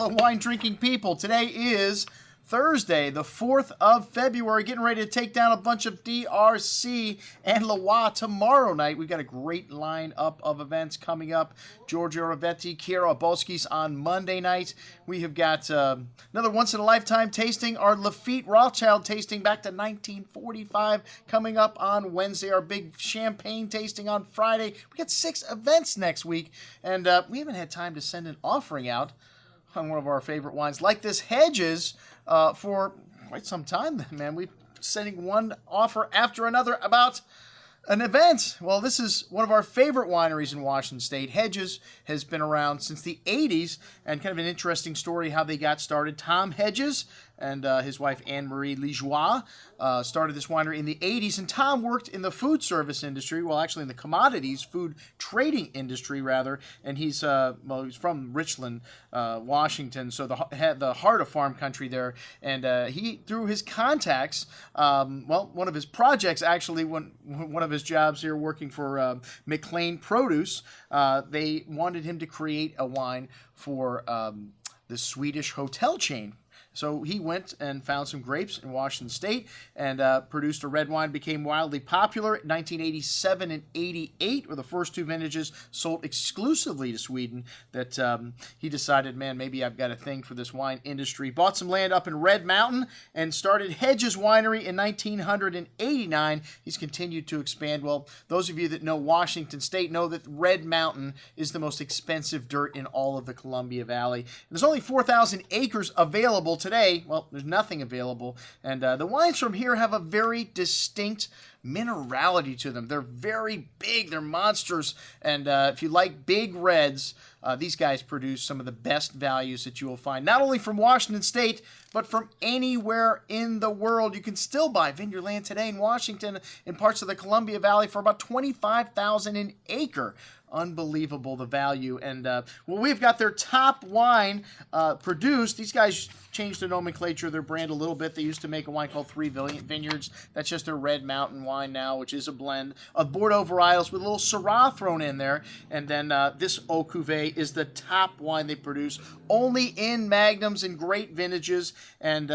fellow wine-drinking people. Today is Thursday, the 4th of February, getting ready to take down a bunch of DRC and Loire tomorrow night. We've got a great lineup of events coming up. Giorgio Ravetti, Chiara Boschis on Monday night. We have got another once-in-a-lifetime tasting, our Lafite Rothschild tasting back to 1945 coming up on Wednesday. Our big champagne tasting on Friday. We got 6 events next week, and we haven't had time to send an offering out on one of our favorite wines like this Hedges for quite some time, man. We're sending one offer after another about an event. Well, this is one of our favorite wineries in Washington State. Hedges has been around since the 80s, and kind of an interesting story how they got started. Tom Hedges and his wife Anne-Marie Lijoie started this winery in the 80s, and Tom worked in the food service industry, well, actually in the commodities, food trading industry, rather, and he's from Richland, Washington, so the heart of farm country there, and he, through his contacts, one of his projects, actually, one of his jobs here working for McLean Produce, they wanted him to create a wine for the Swedish hotel chain. So he went and found some grapes in Washington State and produced a red wine, became wildly popular. 1987 and 88 were the first 2 vintages sold exclusively to Sweden that he decided, man, maybe I've got a thing for this wine industry. Bought some land up in Red Mountain and started Hedges Winery in 1989. He's continued to expand. Well, those of you that know Washington State know that Red Mountain is the most expensive dirt in all of the Columbia Valley. And there's only 4,000 acres available today. Well, there's nothing available, and the wines from here have a very distinct minerality to them. They're very big, they're monsters, and if you like big reds, these guys produce some of the best values that you will find, not only from Washington State, but from anywhere in the world. You can still buy vineyard land today in Washington, in parts of the Columbia Valley, for about $25,000 an acre. Unbelievable, the value. And we've got their top wine produced. These guys changed the nomenclature of their brand a little bit. They used to make a wine called 3 Vineyards. That's just their Red Mountain wine now, which is a blend of Bordeaux varietals with a little Syrah thrown in there. And then this Haut Cuvee is the top wine they produce, only in magnums and great vintages. And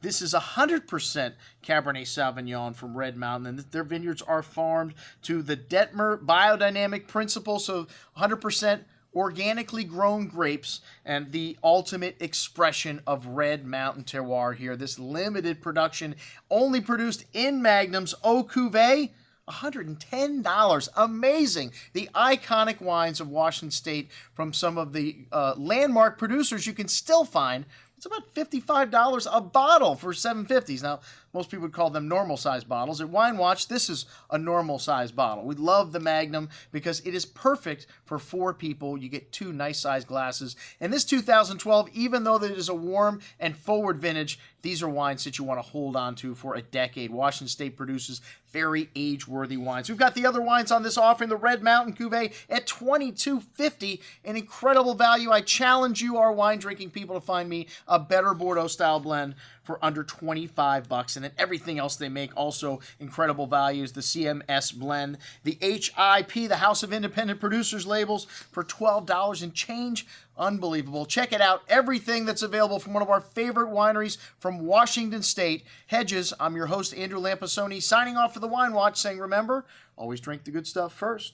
this is 100% Cabernet Sauvignon from Red Mountain, and their vineyards are farmed to the Detmer biodynamic principle, so 100% organically grown grapes, and the ultimate expression of Red Mountain terroir here. This limited production, only produced in magnums, Haut Cuvee, $110. Amazing. The iconic wines of Washington State from some of the landmark producers you can still find. It's about $55 a bottle for 750s. Now, most people would call them normal-sized bottles. At Wine Watch, this is a normal-sized bottle. We love the Magnum because it is perfect for 4 people. You get 2 nice-sized glasses. And this 2012, even though it is a warm and forward vintage, these are wines that you want to hold on to for a decade. Washington State produces very age-worthy wines. We've got the other wines on this offering, the Red Mountain Cuvee at $22.50, an incredible value. I challenge you, our wine-drinking people, to find me a better Bordeaux-style blend for under $25, and then everything else they make, also incredible values. The CMS blend, the HIP, the House of Independent Producers labels, for $12 and change. Unbelievable. Check it out. Everything that's available from one of our favorite wineries from Washington State, Hedges. I'm your host, Andrew Lampasoni, signing off for the Wine Watch, saying, remember, always drink the good stuff first.